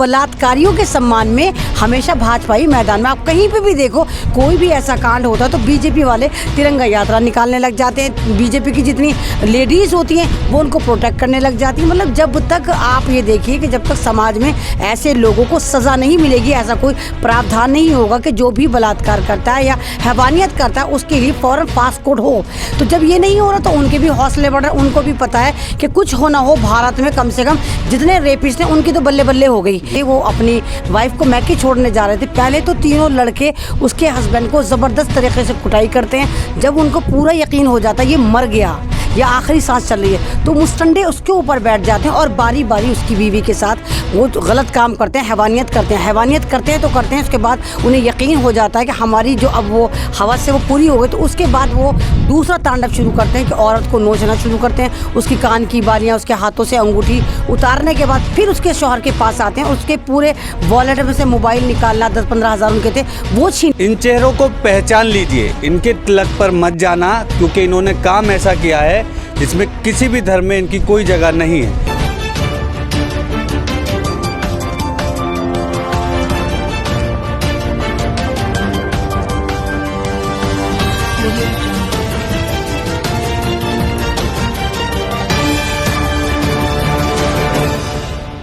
बलात्कारियों के सम्मान में हमेशा भाजपा ही मैदान में। आप कहीं पे भी देखो, कोई भी ऐसा कांड होता है तो बीजेपी वाले तिरंगा यात्रा निकालने लग जाते हैं। बीजेपी की जितनी लेडीज होती हैं वो उनको प्रोटेक्ट करने लग जाती हैं। मतलब जब तक आप ये देखिए कि जब तक समाज में ऐसे लोगों को सज़ा नहीं मिलेगी, ऐसा कोई प्रावधान नहीं होगा कि जो भी बलात्कार करता है या हैवानियत करता है उसके लिए फ़ौरन फास्ट कोड हो। तो जब ये नहीं हो रहा तो उनके भी हौसले बढ़ रहे। उनको भी पता है कि कुछ हो ना हो, भारत में कम से कम जितने रेपिस्ट हैं उनकी तो बल्ले बल्ले हो गई। वो अपनी वाइफ को मैके छोड़ने जा रहे थे, पहले तो तीनों लड़के उसके हस्बैंड को ज़बरदस्त तरीके से कुटाई करते हैं। जब उनको पूरा यकीन हो जाता है ये मर गया या आखिरी सांस चल रही है तो मुस्टंडे उसके ऊपर बैठ जाते हैं और बारी बारी उसकी बीवी के साथ वो गलत काम करते हैं, हैवानियत करते हैं। हैवानियत करते हैं तो करते हैं, उसके बाद उन्हें यकीन हो जाता है कि हमारी जो अब वो हवस से वो पूरी हो गई, तो उसके बाद वो दूसरा तांडव शुरू करते हैं कि औरत को नोचना शुरू करते हैं। उसकी कान की बालियाँ, उसके हाथों से अंगूठी उतारने के बाद फिर उसके शौहर के पास आते हैं। उसके पूरे वॉलेट में से मोबाइल निकालना, 10-15 हज़ार उनके थे वो छीन। इन चेहरों को पहचान लीजिए, इनके तिलक पर मत जाना, क्योंकि इन्होंने काम ऐसा किया है जिसमें किसी भी धर्म में इनकी कोई जगह नहीं है।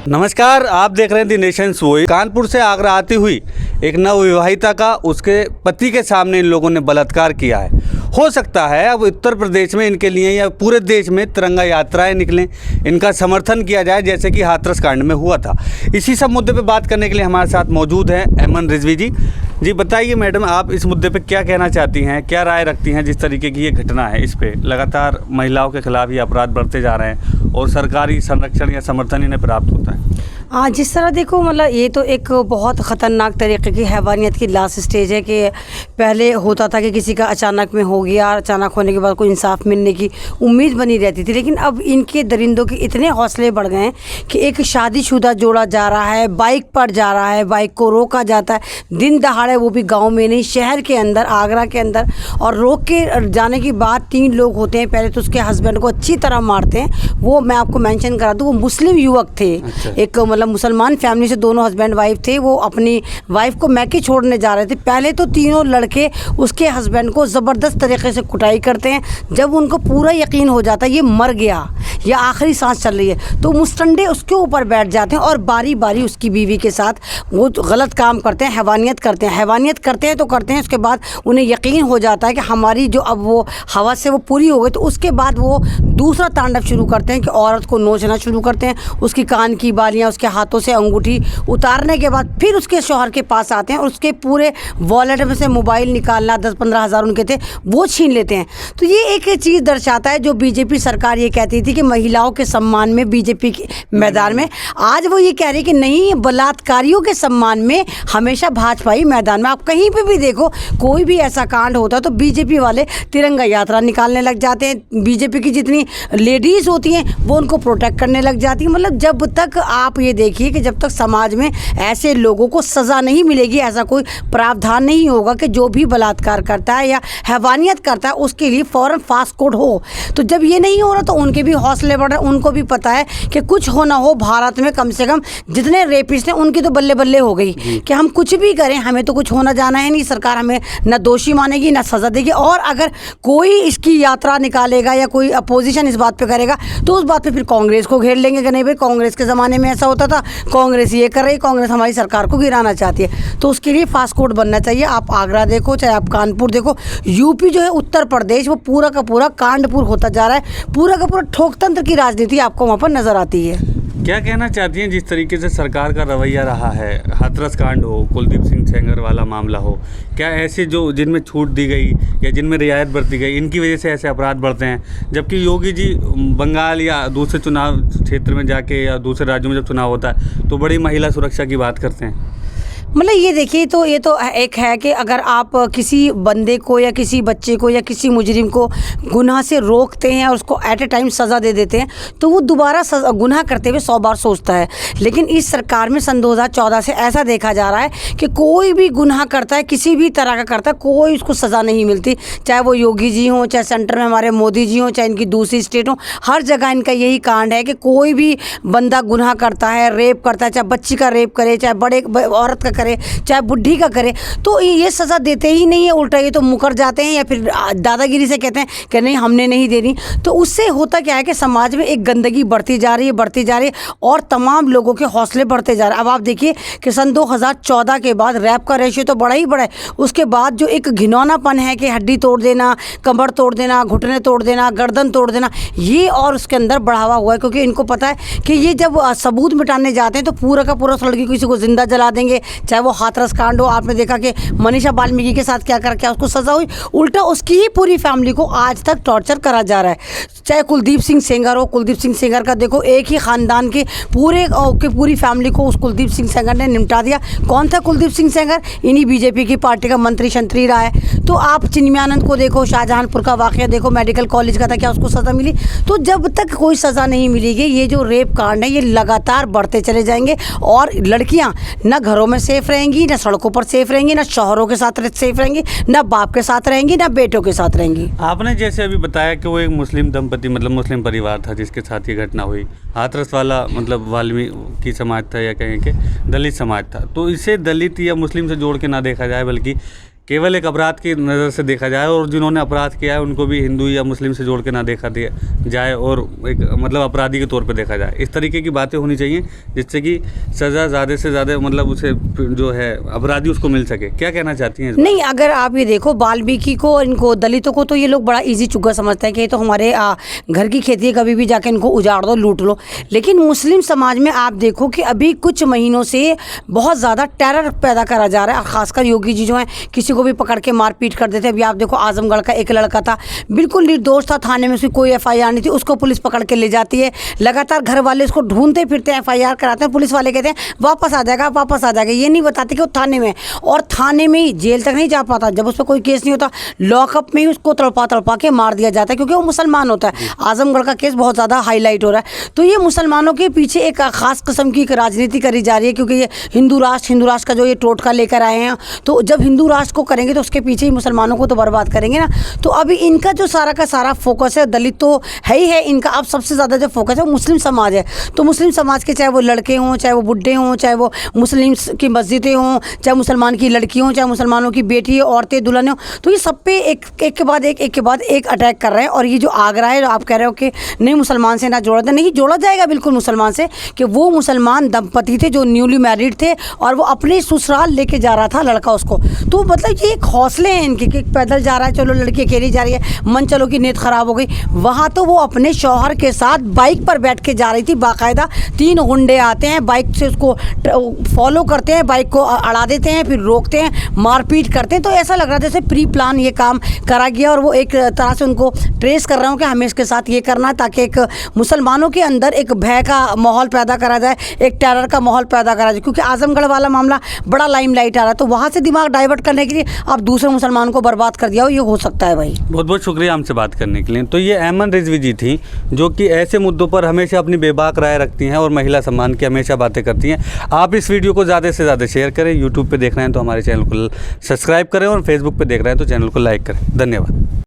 नमस्कार, आप देख रहे हैं दी नेशन शो। कानपुर से आगरा आती हुई एक नवविवाहिता का उसके पति के सामने इन लोगों ने बलात्कार किया है। हो सकता है अब उत्तर प्रदेश में इनके लिए या पूरे देश में तिरंगा यात्राएं निकलें, इनका समर्थन किया जाए जैसे कि हाथरस कांड में हुआ था। इसी सब मुद्दे पे बात करने के लिए हमारे साथ मौजूद हैं अमन रिजवी जी। जी बताइए मैडम, आप इस मुद्दे पे क्या कहना चाहती हैं, क्या राय रखती हैं? जिस तरीके की ये घटना है, इस पे लगातार महिलाओं के खिलाफ ये अपराध बढ़ते जा रहे हैं और सरकारी संरक्षण या समर्थन इन्हें प्राप्त होता है। हाँ, जिस तरह देखो, मतलब ये तो एक बहुत ख़तरनाक तरीके की हैवानियत की लास्ट स्टेज है कि पहले होता था कि किसी का अचानक में हो गया, अचानक होने के बाद कोई इंसाफ मिलने की उम्मीद बनी रहती थी। लेकिन अब इनके दरिंदों के इतने हौसले बढ़ गए हैं कि एक शादीशुदा जोड़ा जा रहा है, बाइक पर जा रहा है, बाइक को रोका जाता है दिन दहाड़े, वो भी गाँव में नहीं, शहर के अंदर, आगरा के अंदर। और रोक के जाने के बाद 3 लोग होते हैं, पहले तो उसके हस्बैंड को अच्छी तरह मारते हैं। वो मैं आपको मेंशन करा दूँ, वो मुस्लिम युवक थे। अच्छा। एक मतलब मुसलमान फैमिली से दोनों हस्बैंड वाइफ थे। वो अपनी वाइफ को मैके छोड़ने जा रहे थे, पहले तो तीनों लड़के उसके हस्बैंड को ज़बरदस्त तरीके से कुटाई करते हैं। जब उनको पूरा यकीन हो जाता है ये मर गया या आखिरी सांस चल रही है तो मुस्टंडे उसके ऊपर बैठ जाते हैं और बारी बारी उसकी बीवी के साथ वो गलत काम करते हैं, हैवानियत करते हैं। हैवानियत करते हैं तो करते हैं, उसके बाद उन्हें यकीन हो जाता है कि हमारी जो अब वो हवस से वो पूरी हो गई, तो उसके बाद वो दूसरा तांडव शुरू करते हैं कि औरत को नोचना शुरू करते हैं। उसकी कान की बालियाँ, उसके हाथों से अंगूठी उतारने के बाद फिर उसके शौहर के पास आते हैं और उसके पूरे वॉलेट में से मोबाइल निकालना, 10-15 हज़ार उनके थे वो छीन लेते हैं। तो ये एक चीज़ दर्शाता है, जो बीजेपी सरकार ये कहती थी कि महिलाओं के सम्मान में बीजेपी के मैदान में, आज वो ये कह रही है कि नहीं, बलात्कारियों के सम्मान में हमेशा भाजपा ही मैदान में। आप कहीं पे भी देखो, कोई भी ऐसा कांड होता है तो बीजेपी वाले तिरंगा यात्रा निकालने लग जाते हैं। बीजेपी की जितनी लेडीज़ होती हैं वो उनको प्रोटेक्ट करने लग जाती हैं। मतलब जब तक आप ये देखिए कि जब तक समाज में ऐसे लोगों को सज़ा नहीं मिलेगी, ऐसा कोई प्रावधान नहीं होगा कि जो भी बलात्कार करता है या हैवानियत करता है उसके लिए फ़ौरन फास्ट कोड हो। तो जब ये नहीं हो रहा तो उनके भी हौसले बढ़ रहे। उनको भी पता है कि कुछ हो ना हो, भारत में कम से कम जितने रेपिस्ट हैं उनकी तो बल्ले बल्ले हो गई कि हम कुछ भी करें, हमें तो कुछ होना जाना है नहीं। सरकार हमें न दोषी मानेगी न सज़ा देगी। और अगर कोई इसकी यात्रा निकालेगा या कोई अपोजिशन इस बात पे करेगा तो उस बात पे फिर कांग्रेस को घेर लेंगे कि नहीं भाई, कांग्रेस के ज़माने में ऐसा होता था, कांग्रेस ये कर रही, कांग्रेस हमारी सरकार को गिराना चाहती है। तो उसके लिए फास्ट कोड बनना चाहिए। आप आगरा देखो, चाहे आप कानपुर देखो, यूपी जो है, उत्तर प्रदेश, वो पूरा का पूरा कांडपुर होता जा रहा है। पूरा का पूरा ठोकतंत्र की राजनीति आपको वहाँ पर नज़र आती है। क्या कहना चाहती हैं जिस तरीके से सरकार का रवैया रहा है, हाथरस कांड हो, कुलदीप सिंह सेंगर वाला मामला हो, क्या ऐसे जो जिनमें छूट दी गई या जिनमें रियायत बरती गई, इनकी वजह से ऐसे अपराध बढ़ते हैं? जबकि योगी जी बंगाल या दूसरे चुनाव क्षेत्र में जाके या दूसरे राज्यों में जब चुनाव होता है तो बड़ी महिला सुरक्षा की बात करते हैं। मतलब ये देखिए, तो ये तो एक है कि अगर आप किसी बंदे को या किसी बच्चे को या किसी मुजरिम को गुनाह से रोकते हैं और उसको एट ए टाइम सज़ा दे देते हैं, तो वो दोबारा गुनाह करते हुए 100 बार सोचता है। लेकिन इस सरकार में सन 2014 से ऐसा देखा जा रहा है कि कोई भी गुनाह करता है, किसी भी तरह का करता है, कोई उसको सज़ा नहीं मिलती। चाहे वो योगी जी हों, चाहे सेंटर में हमारे मोदी जी हों, चाहे इनकी दूसरी स्टेट हो, हर जगह इनका यही कांड है कि कोई भी बंदा गुनाह करता है, रेप करता है, चाहे बच्ची का रेप करे, चाहे बड़े औरत का करे, चाहे बुढ़ी का करे, तो ये सज़ा देते ही नहीं है। उल्टा ये तो मुकर जाते हैं या फिर दादागिरी से कहते हैं कि नहीं हमने नहीं देनी। तो उससे होता क्या है कि समाज में एक गंदगी बढ़ती जा रही है और तमाम लोगों के हौसले बढ़ते जा रहे हैं। अब आप देखिए कि सन 2014 के बाद रैप का रेशियो तो बड़ा ही बड़ा है। उसके बाद जो एक घिनौनापन है कि हड्डी तोड़ देना, कमर तोड़ देना, घुटने तोड़ देना, गर्दन तोड़ देना, ये और उसके अंदर बढ़ावा हुआ है। क्योंकि इनको पता है कि ये जब सबूत मिटाने जाते हैं तो पूरा का पूरा उस लड़की को किसी को जिंदा जला देंगे, चाहे वो हाथरस कांड हो। आपने देखा कि मनीषा वाल्मीकि के साथ क्या क्या उसको सज़ा हुई, उल्टा उसकी ही पूरी फैमिली को आज तक टॉर्चर करा जा रहा है। चाहे कुलदीप सिंह सेंगर हो, कुलदीप सिंह सेंगर का देखो एक ही ख़ानदान के पूरी फैमिली को उस कुलदीप सिंह सेंगर ने निपटा दिया। कौन था कुलदीप सिंह सेंगर? इन्हीं बीजेपी की पार्टी का मंत्री शंत्री रहा है। तो आप चिन्मयानंद को देखो, शाहजहांपुर का वाक़या देखो, मेडिकल कॉलेज का था, क्या उसको सज़ा मिली? तो जब तक कोई सज़ा नहीं मिलेगी, ये जो रेप कांड है ये लगातार बढ़ते चले जाएंगे और लड़कियां ना घरों में सेफ रहेंगी, ना सड़कों पर सेफ रहेंगी, ना शौहरों के साथ सेफ रहेंगी, ना बाप के साथ रहेंगी, ना बेटों के साथ रहेंगी। आपने जैसे अभी बताया कि वो एक मुस्लिम दंपति मतलब मुस्लिम परिवार था जिसके साथ ये घटना हुई। हाथरस वाला मतलब वाल्मीकि समाज था या कहें कि दलित समाज था। तो इसे दलित या मुस्लिम से जोड़ के ना देखा जाए, बल्कि केवल एक अपराध की नज़र से देखा जाए और जिन्होंने अपराध किया है उनको भी हिंदू या मुस्लिम से जोड़ के ना देखा जाए और एक मतलब अपराधी के तौर पे देखा जाए। इस तरीके की बातें होनी चाहिए जिससे कि सज़ा ज़्यादा से ज़्यादा मतलब उसे जो है अपराधी उसको मिल सके। क्या कहना चाहती हैं? नहीं, अगर आप ये देखो वाल्मीकि को, इनको दलितों को तो ये लोग बड़ा ईजी चुग्गा समझते हैं कि ये तो हमारे घर की खेती है, कभी भी जाके इनको उजाड़ दो, लूट लो। लेकिन मुस्लिम समाज में आप देखो कि अभी कुछ महीनों से बहुत ज़्यादा टेरर पैदा करा जा रहा है। खासकर योगी जी जो हैं किसी को भी पकड़ के मारपीट कर देते हैं। अभी आप देखो आजमगढ़ का एक लड़का था, बिल्कुल निर्दोष था, थाने में उसकी कोई FIR नहीं थी, उसको पुलिस पकड़ के ले जाती है। लगातार घर वाले उसको ढूंढते फिरते हैं, FIR कराते हैं, पुलिस वाले कहते हैं वापस आ जाएगा, वापस आ जाएगा। ये नहीं बताते कि वो थाने में, और थाने में ही जेल तक नहीं जा पाता। जब उस पर कोई केस नहीं होता, लॉकअप में ही उसको तड़पा के मार दिया जाता है क्योंकि वो मुसलमान होता है। आजमगढ़ का केस बहुत ज़्यादा हाईलाइट हो रहा है। तो ये मुसलमानों के पीछे एक खास किस्म की राजनीति करी जा रही है क्योंकि ये हिंदू राष्ट्र का जो ये टोटका लेकर आए हैं। तो जब हिंदू राष्ट्र को करेंगे तो उसके पीछे ही मुसलमानों को तो बर्बाद करेंगे ना। तो अभी इनका जो सारा का सारा फोकस है, दलित तो है ही है इनका, अब सबसे ज़्यादा जो फोकस है वो मुस्लिम समाज है। तो मुस्लिम समाज के चाहे वो लड़के हों, चाहे वो बुढ़े हों, चाहे वो मुस्लिम की मस्जिदें हों, चाहे मुसलमान की लड़की हों, चाहे मुसलमानों की बेटी औरतें दुल्हन हों, तो ये सब पे एक के बाद एक अटैक कर रहे हैं। और ये जो आगरा है, आप कह रहे हो कि नहीं मुसलमान से ना जोड़ा था, नहीं जोड़ा जाएगा बिल्कुल मुसलमान से, कि वो मुसलमान दंपति थे जो न्यूली मैरिड थे और वो अपने ससुराल लेके जा रहा था लड़का उसको। तो मतलब ये एक हौसले हैं इनके कि पैदल जा रहा है, चलो लड़की अकेली जा रही है, मन चलो की नीयत ख़राब हो गई। वहाँ तो वो अपने शौहर के साथ बाइक पर बैठ के जा रही थी, बाकायदा 3 गुंडे आते हैं, बाइक से उसको फॉलो करते हैं, बाइक को अड़ा देते हैं, फिर रोकते हैं, मारपीट करते हैं। तो ऐसा लग रहा है जैसे प्री प्लान ये काम करा गया और वो एक तरह से उनको ट्रेस कर रहे हो कि हमें इसके साथ ये करना है, ताकि एक मुसलमानों के अंदर एक भय का माहौल पैदा करा जाए, एक टेरर का माहौल पैदा करा जाए। क्योंकि आजमगढ़ वाला मामला बड़ा लाइमलाइट आ रहा है, तो वहाँ से दिमाग डाइवर्ट करने के लिए आप दूसरे मुसलमान को बर्बाद कर दिया हो, ये हो सकता है भाई। बहुत बहुत शुक्रिया हमसे बात करने के लिए। तो ये अहमद रिजवी जी थी जो कि ऐसे मुद्दों पर हमेशा अपनी बेबाक राय रखती हैं और महिला सम्मान की हमेशा बातें करती हैं। आप इस वीडियो को ज़्यादा से ज़्यादा शेयर करें। यूट्यूब पे देख रहे हैं तो हमारे चैनल को सब्सक्राइब करें और फेसबुक पे देख रहे हैं तो चैनल को लाइक करें। धन्यवाद।